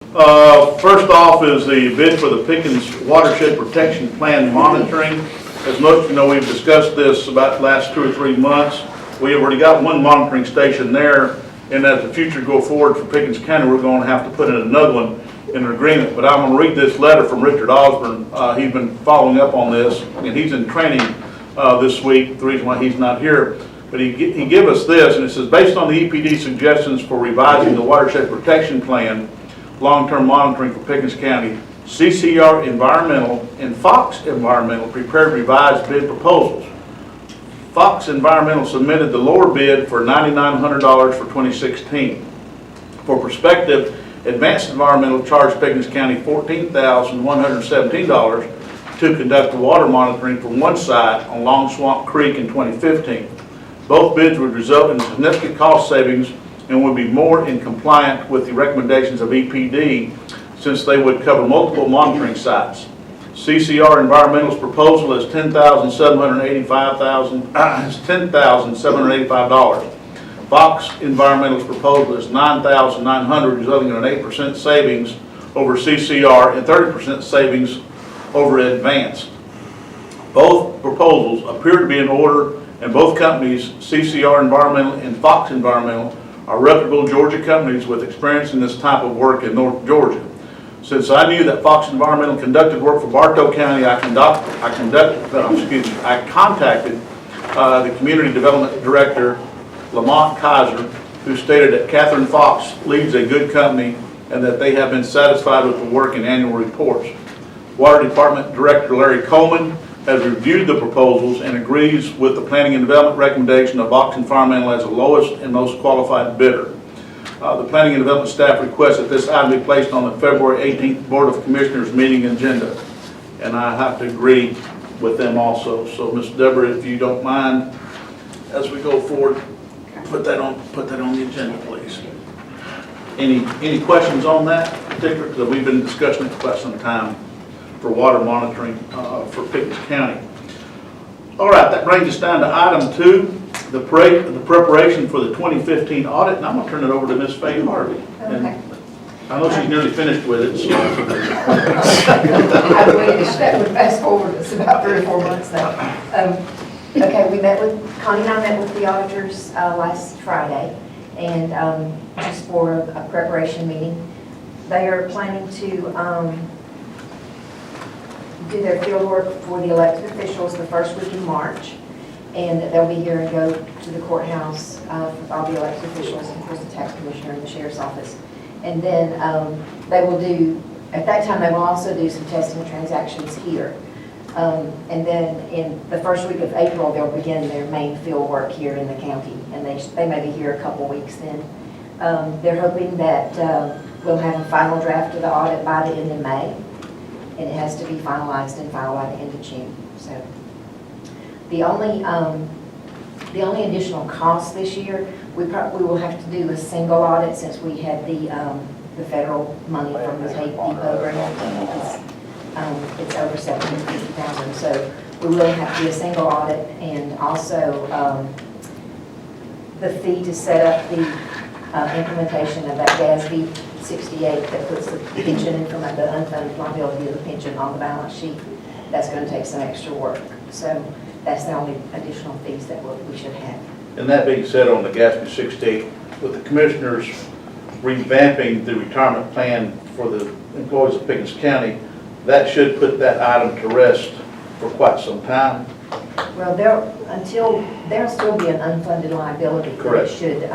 First off is the bid for the Pickens Watershed Protection Plan monitoring. As most of you know, we've discussed this about the last 2 or 3 months. We have already got one monitoring station there, and as the future go forward for Pickens County, we're going to have to put in another one in an agreement. But I'm going to read this letter from Richard Osborne. He's been following up on this, and he's in training this week, the reason why he's not here. But he gave us this, and it says, based on the EPD suggestions for revising the Watershed Protection Plan, long-term monitoring for Pickens County, CCR Environmental and Fox Environmental prepared revised bid proposals. Fox Environmental submitted the lower bid for $9,900 for 2016. For perspective, Advanced Environmental charged Pickens County $14,117 to conduct water monitoring from one site on Long Swamp Creek in 2015. Both bids would result in significant cost savings and would be more in compliant with the recommendations of EPD since they would cover multiple monitoring sites. CCR Environmental's proposal is $10,785. Fox Environmental's proposal is $9,900, resulting in an 8% savings over CCR and 30% savings over Advanced. Both proposals appear to be in order, and both companies, CCR Environmental and Fox Environmental, are reputable Georgia companies with experience in this type of work in North Georgia. Since I knew that Fox Environmental conducted work for Bartow County, I contacted the Community Development Director, Lamont Kaiser, who stated that Catherine Fox leads a good company and that they have been satisfied with the work in annual reports. Water Department Director Larry Coleman has reviewed the proposals and agrees with the Planning and Development recommendation of Fox Environmental as the lowest and most qualified bidder. The Planning and Development staff requests that this item be placed on the February 18th Board of Commissioners meeting agenda, and I have to agree with them also. So, Ms. Deborah, if you don't mind, as we go forward, put that on the agenda, please. Any questions on that particular? Because we've been discussing it for quite some time for water monitoring for Pickens County. All right, that brings us down to item 2. The preparation for the 2015 audit, and I'm going to turn it over to Ms. Faye Harvey. Okay. I know she's nearly finished with it. So. I wish that would fast forward. It's about 3 or 4 months now. Okay, Connie and I met with the auditors last Friday, and just for a preparation meeting. They are planning to do their field work for the elected officials the first week in March. And they'll be here and go to the courthouse with all the elected officials, and of course the tax commissioner and the sheriff's office. And then they will do, at that time, they will also do some testing transactions here. And then in the first week of April, they'll begin their main field work here in the county. And they may be here a couple weeks then. They're hoping that we'll have a final draft of the audit by the end of May. And it has to be finalized and filed by the end of June. So the only additional cost this year, we will have to do a single audit since we had the federal money from the Tape Depot grant. It's over $750,000, so we will have to do a single audit, and also the fee to set up the implementation of that GASB 68 that puts the pension information, the unfunded liability of the pension on the balance sheet. That's going to take some extra work. So that's the only additional fees that we should have. And that being said, on the GASB 68, with the commissioners revamping the retirement plan for the employees of Pickens County, that should put that item to rest for quite some time. Well, there'll still be an unfunded liability. Correct. It should,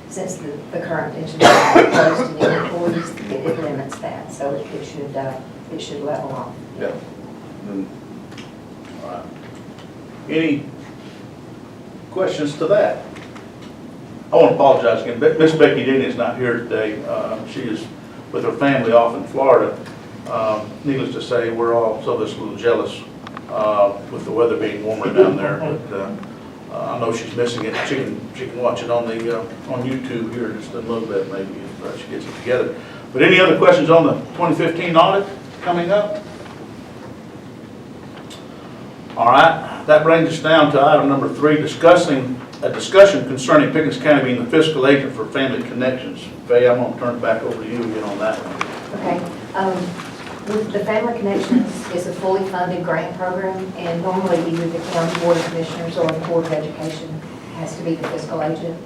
since the current pension is closed to new employees, it limits that, so it should level off. Yeah. All right. Any questions to that? I want to apologize again. Miss Becky Denny is not here today. She is with her family off in Florida. Needless to say, we're all so just a little jealous with the weather being warmer down there. But I know she's missing it. She can watch it on the on YouTube here in just a little bit, maybe if she gets it together. But any other questions on the 2015 audit coming up? All right, that brings us down to item number 3, discussion concerning Pickens County being the fiscal agent for Family Connections. Faye, I'm going to turn it back over to you again on that one. Okay. With the Family Connections is a fully funded grant program, and normally either the county board of commissioners or the board of education has to be the fiscal agent.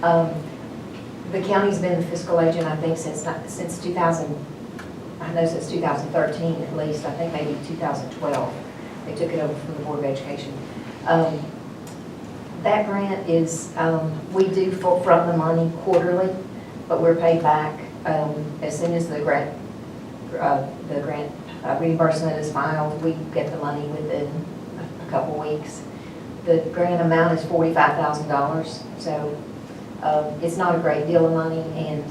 The county's been the fiscal agent, I think, since 2000, I know since 2013 at least, I think maybe 2012. They took it over from the Board of Education. That grant is, we do front the money quarterly, but we're paid back as soon as the grant reimbursement is filed. We get the money within a couple weeks. The grant amount is $45,000, so it's not a great deal of money, and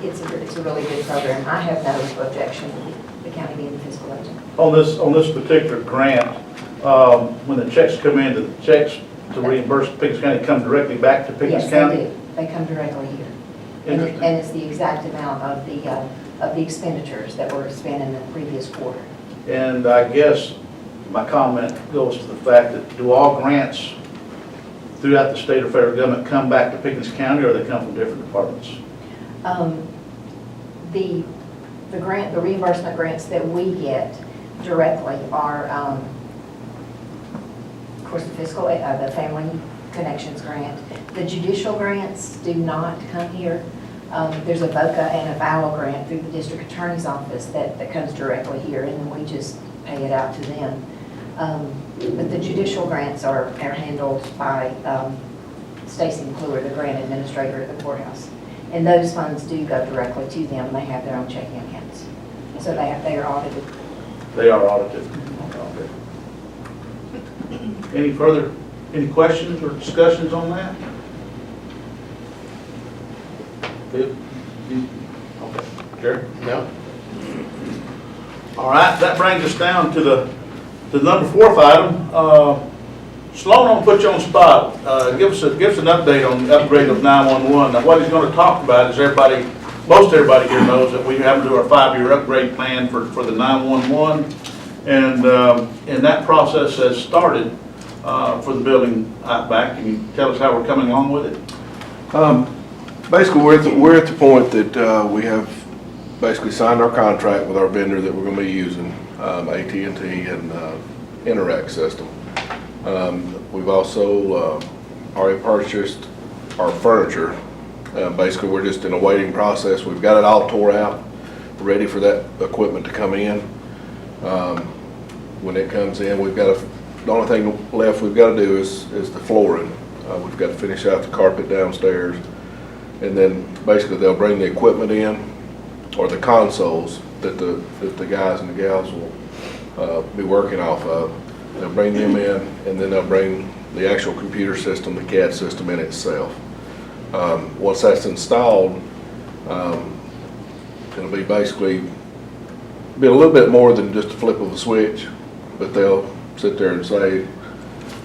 it's a really good program. I have no objection to the county being the fiscal agent. On this particular grant, when the checks come in, the checks to reimburse Pickens County come directly back to Pickens County? Yes, they do. They come directly here. And it's the exact amount of the expenditures that were spent in the previous quarter. And I guess my comment goes to the fact that do all grants throughout the state or federal government come back to Pickens County, or they come from different departments? The reimbursement grants that we get directly are, of course, the fiscal, the Family Connections grant. The judicial grants do not come here. There's a VOCA and a VAWA grant through the district attorney's office that comes directly here, and then we just pay it out to them. But the judicial grants are handled by Stacy McClure, the grant administrator at the courthouse. And those funds do go directly to them. They have their own checking accounts. So they are audited. They are audited. Okay. Any questions or discussions on that? Good. Okay. Jerry? No. All right, that brings us down to the number 4th item. Sloan, I'll put you on the spot. Give us an update on the upgrade of 911. Now, what he's going to talk about is most everybody here knows that we have to do our 5-year upgrade plan for the 911, and that process has started for the building out back. Can you tell us how we're coming along with it? Basically, we're at the point that we have basically signed our contract with our vendor that we're going to be using, AT&T and Interact system. We've also already purchased our furniture. Basically, we're just in a waiting process. We've got it all tore out, ready for that equipment to come in. When it comes in, the only thing left we've got to do is the flooring. We've got to finish out the carpet downstairs, and then basically they'll bring the equipment in, or the consoles that the guys and the gals will be working off of. They'll bring them in, and then they'll bring the actual computer system, the CAD system in itself. Once that's installed, it'll be basically a little bit more than just a flip of a switch, but they'll sit there and say,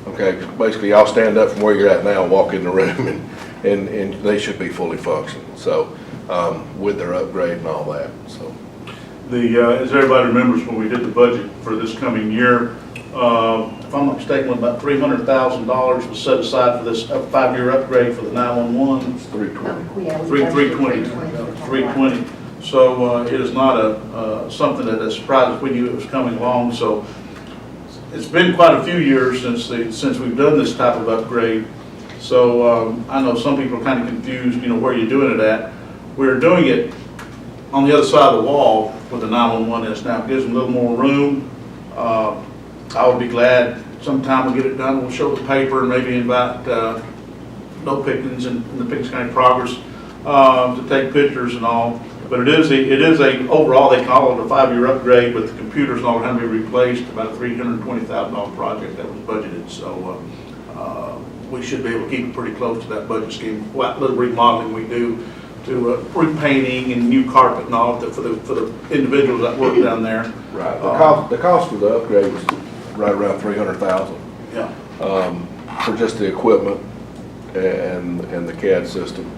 okay, basically y'all stand up from where you're at now and walk in the room, and they should be fully functional. So with their upgrade and all that. So As everybody remembers, when we did the budget for this coming year, if I'm not mistaken, about $300,000 was set aside for this 5-year upgrade for the 911. it's 320. Yeah, we 320. So it is not something that has surprised us. We knew it was coming along. So it's been quite a few years since we've done this type of upgrade. So I know some people are kind of confused, where you're doing it at. We're doing it on the other side of the wall where the 911 is now. It gives them a little more room. I would be glad sometime we'll get it done. We'll show the paper and maybe invite No Pickens and the Pickens County Progress to take pictures and all. But it is a overall, they call it a 5-year upgrade, with the computers and all having to be replaced, about a $320,000 project that was budgeted. So we should be able to keep it pretty close to that budget scheme. What little remodeling we do to repainting and new carpet and all for the individuals that work down there. Right. The cost for the upgrade was right around $300,000. Yeah. For just the equipment and the CAD system,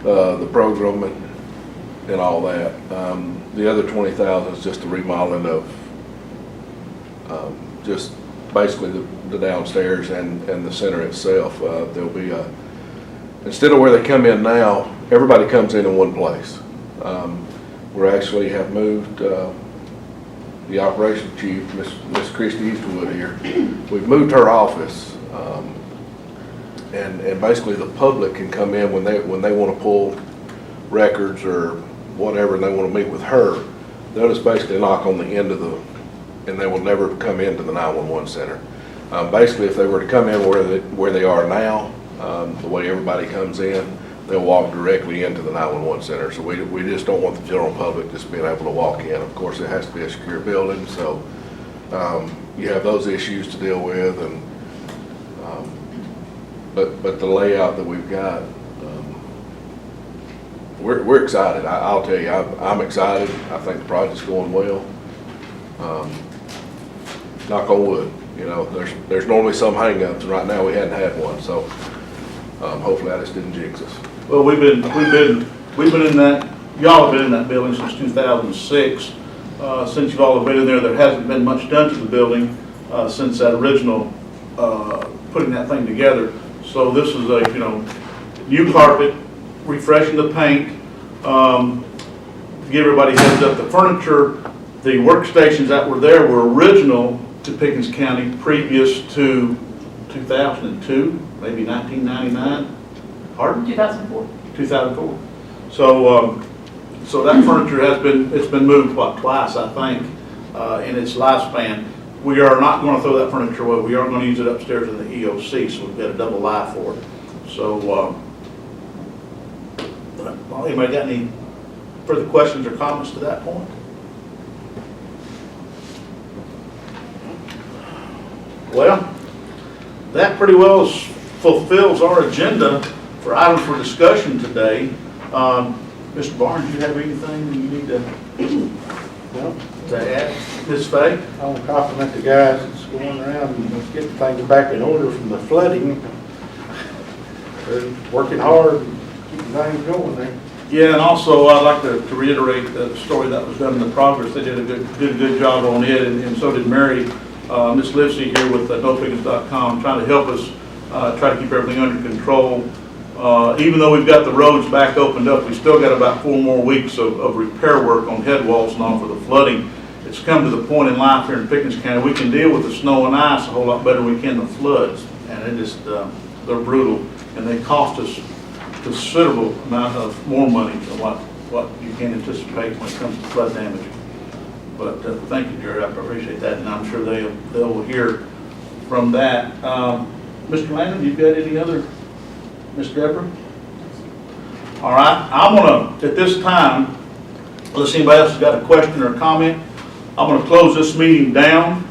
the program and all that. The other $20,000 is just the remodeling of just basically the downstairs and the center itself. There'll be instead of where they come in now, everybody comes in one place. We actually have moved the operations chief, Miss Christie Eastwood here. We've moved her office, and basically the public can come in when they want to pull records or whatever, and they want to meet with her. They'll just basically knock on the end of and they will never come into the 911 center. Basically, if they were to come in where they are now, the way everybody comes in, they'll walk directly into the 911 center. So we just don't want the general public just being able to walk in. Of course, it has to be a secure building, so you have those issues to deal with. And but the layout that we've got, we're excited. I'll tell you, I'm excited. I think the project's going well. Knock on wood. You know, there's normally some hang-ups, and right now we hadn't had one. So hopefully that just didn't jinx us. Well, we've been in that, y'all have been in that building since 2006. Since you all have been in there hasn't been much done to the building since that original putting that thing together. So this is a, new carpet, refreshing the paint. To give everybody a heads up, the furniture, the workstations that were there were original to Pickens County previous to 2002, maybe 1999. Pardon? 2004. 2004. So that furniture it's been moved, twice, I think, in its lifespan. We are not going to throw that furniture away. We are going to use it upstairs in the EOC, so we've got a double life for it. So, anybody got any further questions or comments to that point? Well, that pretty well fulfills our agenda for items for discussion today. Mr. Barnes, do you have anything you need to add? Ms. Fay? I want to compliment the guys that's going around and getting things back in order from the flooding. They're working hard and keeping things going there. Yeah, and also I'd like to reiterate the story that was done in the progress. They did a good job on it, and so did Mary, Ms. Livesey here with nopickens.com, trying to help us try to keep everything under control. Even though we've got the roads back opened up, we still got about 4 more weeks of repair work on head walls and all for the flooding. It's come to the point in life here in Pickens County, we can deal with the snow and ice a whole lot better than we can the floods. And it just, they're brutal, and they cost us considerable amount of more money than what you can anticipate when it comes to flood damage. But thank you, Jerry, I appreciate that, and I'm sure they will hear from that. Mr. Landon, you got any other? Ms. Deborah? All right, I'm going to, at this time, unless anybody else has got a question or a comment, I'm going to close this meeting down.